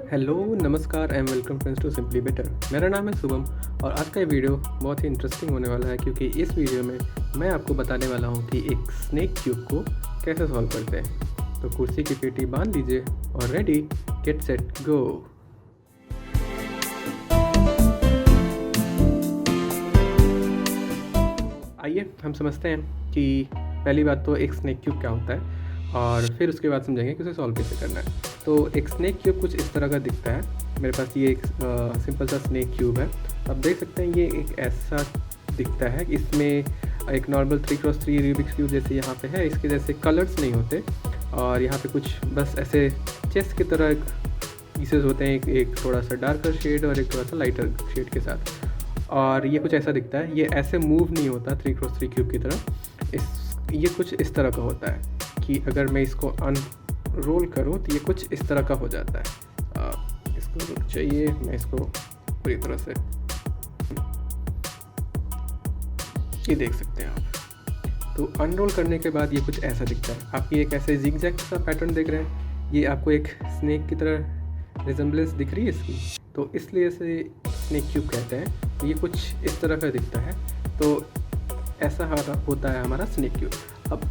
Hello, नमस्कार and welcome friends to Simply Better. मेरा नाम है शुभम और आज का ये वीडियो बहुत ही इंटरेस्टिंग होने वाला है क्योंकि इस वीडियो में मैं आपको बताने वाला हूँ कि एक स्नेक क्यूब को कैसे सॉल्व करते हैं। तो कुर्सी की पेटी बांध लीजिए और रेडी, गेट सेट, गो। आइए हम समझते हैं कि पहली बात तो एक स्नेक क्यूब क्या होता है और फिर उसके बाद समझेंगे कि उसे सॉल्व कैसे करना है। तो एक स्नेक क्यूब कुछ इस तरह का दिखता है। मेरे पास ये एक सिंपल सा स्नेक क्यूब है। आप देख सकते हैं ये एक ऐसा दिखता है। इसमें एक नॉर्मल 3x3 रूबिक्स क्यूब जैसे यहाँ पे है, इसके जैसे कलर्स नहीं होते और यहाँ पे कुछ बस ऐसे चेस की तरह एक पीसेस होते हैं, एक थोड़ा सा डार्कर शेड और एक थोड़ा सा लाइटर शेड के साथ। और ये कुछ ऐसा दिखता है। ये ऐसे मूव नहीं होता 3x3 क्यूब की तरह। ये कुछ इस तरह का होता है कि अगर मैं इसको अनरोल करूं तो ये कुछ इस तरह का हो जाता है। इसको रुक चाहिए, मैं इसको पूरी तरह से ये देख सकते हैं आप। तो अनरोल करने के बाद ये कुछ ऐसा दिखता है। आप ये एक ऐसे जिगजैग सा पैटर्न देख रहे हैं। ये आपको एक स्नेक की तरह रिजेंबलेंस दिख रही है इसकी, तो इसलिए इसे स्नेक क्यूब कहते हैं। ये कुछ इस तरह का दिखता है। तो ऐसा होता है हमारा स्नेक क्यूब। अब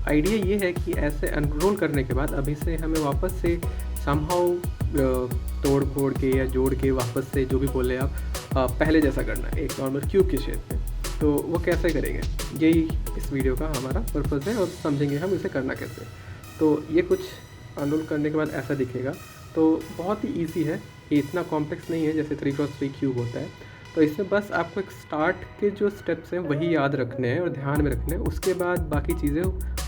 आइडिया ये है कि ऐसे अनरोल करने के बाद अभी से हमें वापस से समहाउ तोड़ फोड़ के या जोड़ के वापस से जो भी बोले आप पहले जैसा करना है, एक नॉर्मल क्यूब की शेप में। तो वो कैसे करेंगे, यही इस वीडियो का हमारा पर्पज़ है और समझेंगे हम इसे करना कैसे। तो ये कुछ अनरोल करने के बाद ऐसा दिखेगा। तो बहुत ही ईजी है, ये इतना कॉम्प्लेक्स नहीं है जैसे 3x3 क्यूब होता है। तो इसमें बस आपको एक स्टार्ट के जो स्टेप्स हैं वही याद रखने हैं और ध्यान में रखने हैं। उसके बाद बाकी चीज़ें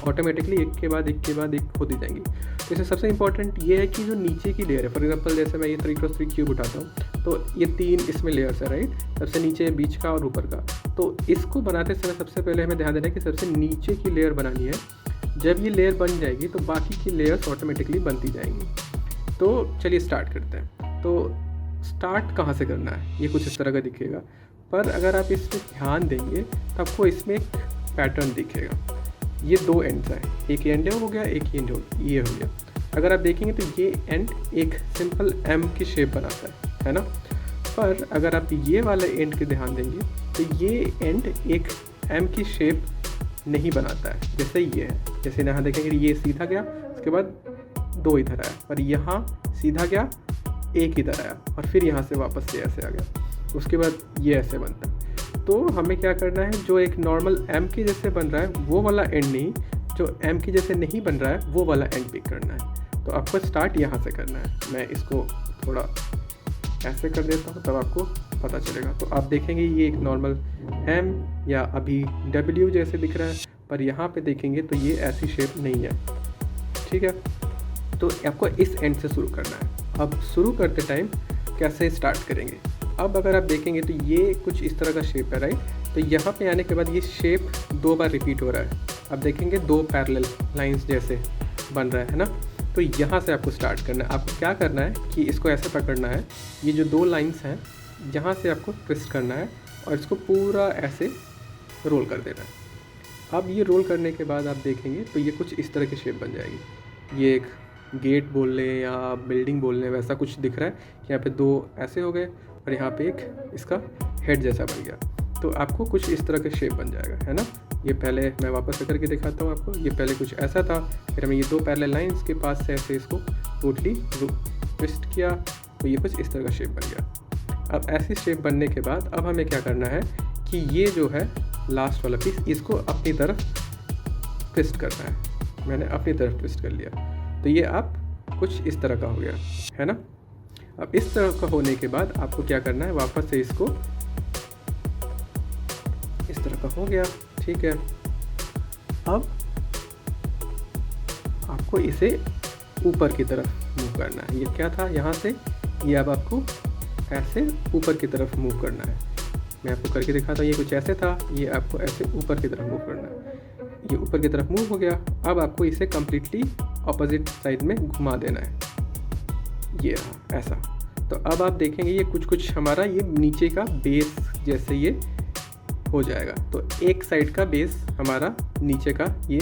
ऑटोमेटिकली एक के बाद एक होती जाएंगी। तो इसमें सबसे इंपॉर्टेंट ये है कि जो नीचे की लेयर है, फॉर एग्जांपल जैसे मैं ये 3x3 क्यूब उठाता हूँ तो ये 3 इसमें लेयर्स है, राइट। सबसे नीचे, बीच का और ऊपर का। तो इसको बनाते समय सबसे पहले हमें ध्यान देना है कि सबसे नीचे की लेयर बनानी है। जब ये लेयर बन जाएगी तो बाकी की लेयर्स ऑटोमेटिकली बनती जाएंगी। तो चलिए स्टार्ट करते हैं। तो स्टार्ट कहाँ से करना है, ये कुछ इस तरह का दिखेगा। पर अगर आप इस पर ध्यान देंगे तो आपको इसमें एक पैटर्न दिखेगा। ये 2 एंड्स हैं, एक एंड हो गया, एक एंड ये हो गया। अगर आप देखेंगे तो ये एंड एक सिंपल एम की शेप बनाता है ना। पर अगर आप ये वाले एंड के ध्यान देंगे तो ये एंड एक एम की शेप नहीं बनाता है जैसे ये है। जैसे यहाँ देखेंगे ये सीधा गया, उसके बाद 2 इधर आया, और यहाँ सीधा गया, 1 इधर आया, और फिर यहाँ से वापस से ऐसे आ गया। उसके बाद ये ऐसे बनता है। तो हमें क्या करना है, जो एक नॉर्मल एम के जैसे बन रहा है वो वाला एंड नहीं, जो एम के जैसे नहीं बन रहा है वो वाला एंड पिक करना है। तो आपको स्टार्ट यहाँ से करना है। मैं इसको थोड़ा ऐसे कर देता हूँ तब आपको पता चलेगा। तो आप देखेंगे ये एक नॉर्मल एम या अभी डब्ल्यू जैसे दिख रहा है, पर यहाँ पे देखेंगे तो ये ऐसी शेप नहीं है, ठीक है। तो आपको इस एंड से शुरू करना है। अब शुरू करते टाइम कैसे स्टार्ट करेंगे, अब अगर आप देखेंगे तो ये कुछ इस तरह का शेप है, राइट। तो यहाँ पे आने के बाद ये शेप 2 बार रिपीट हो रहा है। अब देखेंगे 2 पैरेलल लाइंस जैसे बन रहा है ना। तो यहाँ से आपको स्टार्ट करना है। आपको क्या करना है कि इसको ऐसे पकड़ना है, ये जो 2 लाइंस हैं यहाँ से आपको ट्विस्ट करना है और इसको पूरा ऐसे रोल कर देना है। अब ये रोल करने के बाद आप देखेंगे तो ये कुछ इस तरह की शेप बन जाएगी। ये एक गेट बोल लें या बिल्डिंग बोल लें, वैसा कुछ दिख रहा है। यहाँ पे 2 ऐसे हो गए और यहाँ पे एक इसका हेड जैसा बन गया। तो आपको कुछ इस तरह का शेप बन जाएगा, है ना। ये पहले मैं वापस से करके दिखाता हूँ आपको। ये पहले कुछ ऐसा था, फिर हमें ये 2 पैरेलल लाइंस के पास से ऐसे इसको टोटली ट्विस्ट किया तो ये कुछ इस तरह का शेप बन गया। अब ऐसी शेप बनने के बाद अब हमें क्या करना है कि ये जो है लास्ट वाला पीस, इसको अपनी तरफ ट्विस्ट करना है। मैंने अपनी तरफ ट्विस्ट कर लिया तो ये अब कुछ इस तरह का हो गया, है ना। अब इस तरह का होने के बाद आपको क्या करना है, वापस से इसको इस तरह का हो गया, ठीक है। अब आपको इसे ऊपर की तरफ मूव करना है। ये क्या था, यहाँ से ये अब आपको ऐसे ऊपर की तरफ मूव करना है। मैं आपको करके दिखाता हूँ। ये कुछ ऐसे था, ये आपको ऐसे ऊपर की तरफ मूव करना है। ये ऊपर की तरफ मूव हो गया। अब आपको इसे कम्प्लीटली ऑपोजिट साइड में घुमा देना है, ये रहा ऐसा। तो अब आप देखेंगे ये कुछ हमारा ये नीचे का बेस जैसे ये हो जाएगा। तो एक साइड का बेस हमारा नीचे का ये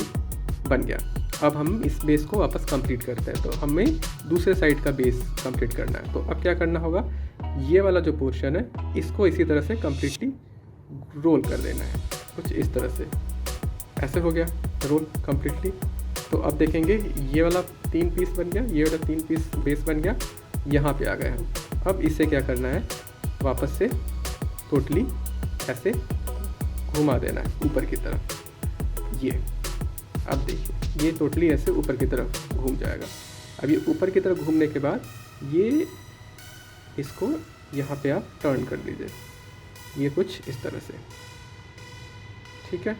बन गया। अब हम इस बेस को वापस कंप्लीट करते हैं, तो हमें दूसरे साइड का बेस कंप्लीट करना है। तो अब क्या करना होगा, ये वाला जो पोर्शन है इसको इसी तरह से कम्प्लीटली रोल कर देना है, कुछ इस तरह से। ऐसे हो गया रोल कम्प्लीटली। तो अब देखेंगे ये वाला 3 पीस बन गया, ये वाला 3 पीस बेस बन गया, यहाँ पे आ गए हम। अब इसे क्या करना है, वापस से टोटली ऐसे घुमा देना है ऊपर की तरफ। ये अब देखिए ये टोटली ऐसे ऊपर की तरफ घूम जाएगा। अब ये ऊपर की तरफ घूमने के बाद ये इसको यहाँ पे आप टर्न कर लीजिए, ये कुछ इस तरह से, ठीक है।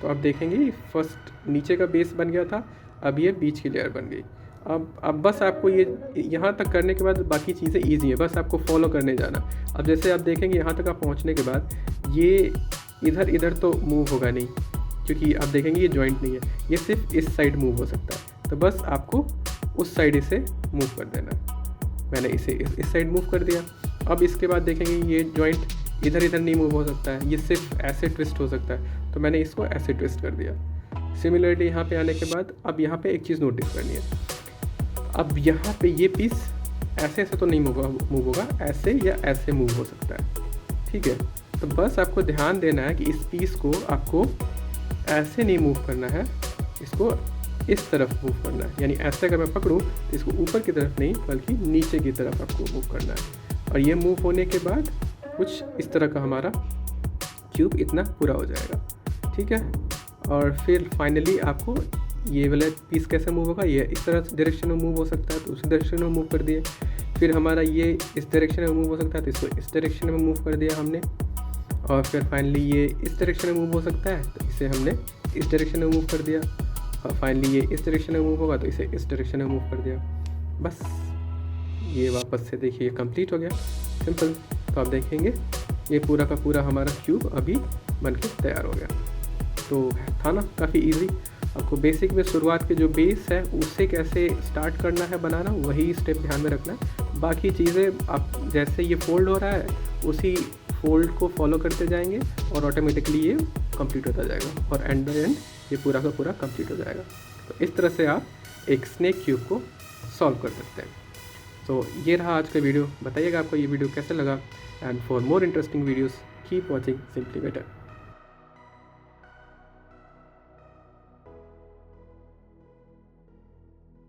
तो आप देखेंगे फर्स्ट नीचे का बेस बन गया था, अब ये बीच की लेयर बन गई। अब बस आपको ये यहाँ तक करने के बाद बाकी चीज़ें ईजी है, बस आपको फॉलो करने जाना। अब जैसे आप देखेंगे यहाँ तक आप पहुँचने के बाद ये इधर तो मूव होगा नहीं, क्योंकि आप देखेंगे ये जॉइंट नहीं है, ये सिर्फ इस साइड मूव हो सकता है। तो बस आपको उस साइड इसे मूव कर देना। मैंने इसे इस साइड मूव कर दिया। अब इसके बाद देखेंगे ये जॉइंट इधर नहीं मूव हो सकता है, ये सिर्फ ऐसे ट्विस्ट हो सकता है, तो मैंने इसको ऐसे ट्विस्ट कर दिया। सिमिलरली यहाँ पे आने के बाद अब यहाँ पे एक चीज़ नोटिस करनी है, अब यहाँ पे ये पीस ऐसे तो नहीं मूव होगा, ऐसे या ऐसे मूव हो सकता है, ठीक है। तो बस आपको ध्यान देना है कि इस पीस को आपको ऐसे नहीं मूव करना है, इसको इस तरफ मूव करना है। यानी ऐसे अगर मैं पकड़ूँ तो इसको ऊपर की तरफ नहीं बल्कि नीचे की तरफ आपको मूव करना है। और ये मूव होने के बाद कुछ इस तरह का हमारा क्यूब इतना पूरा हो जाएगा, ठीक है। और फिर फाइनली आपको ये वाला पीस कैसे मूव होगा, ये इस तरह डायरेक्शन में मूव हो सकता है तो उसी डायरेक्शन में मूव कर दिए। फिर हमारा ये इस डायरेक्शन में मूव हो सकता है तो इसको इस डायरेक्शन में मूव कर दिया हमने। और फिर फाइनली ये इस डायरेक्शन में मूव हो सकता है तो इसे हमने इस डायरेक्शन में मूव कर दिया। और फाइनली ये इस डायरेक्शन में मूव होगा तो इसे इस डायरेक्शन में मूव कर दिया। बस ये वापस से देखिए कंप्लीट हो गया, सिंपल। तो आप देखेंगे ये पूरा का पूरा हमारा क्यूब अभी बनके तैयार हो गया। तो था ना काफ़ी इजी। आपको बेसिक में शुरुआत के जो बेस है उससे कैसे स्टार्ट करना है बनाना, वही स्टेप ध्यान में रखना है। बाकी चीज़ें आप जैसे ये फोल्ड हो रहा है उसी फोल्ड को फॉलो करते जाएंगे और ऑटोमेटिकली ये कंप्लीट होता जाएगा और एंड बाय एंड ये पूरा का पूरा कंप्लीट हो जाएगा। तो इस तरह से आप एक स्नेक क्यूब को सॉल्व कर सकते हैं। तो ये रहा आज का वीडियो। बताइएगा आपको ये वीडियो कैसा लगा, and for more interesting videos keep watching simply better.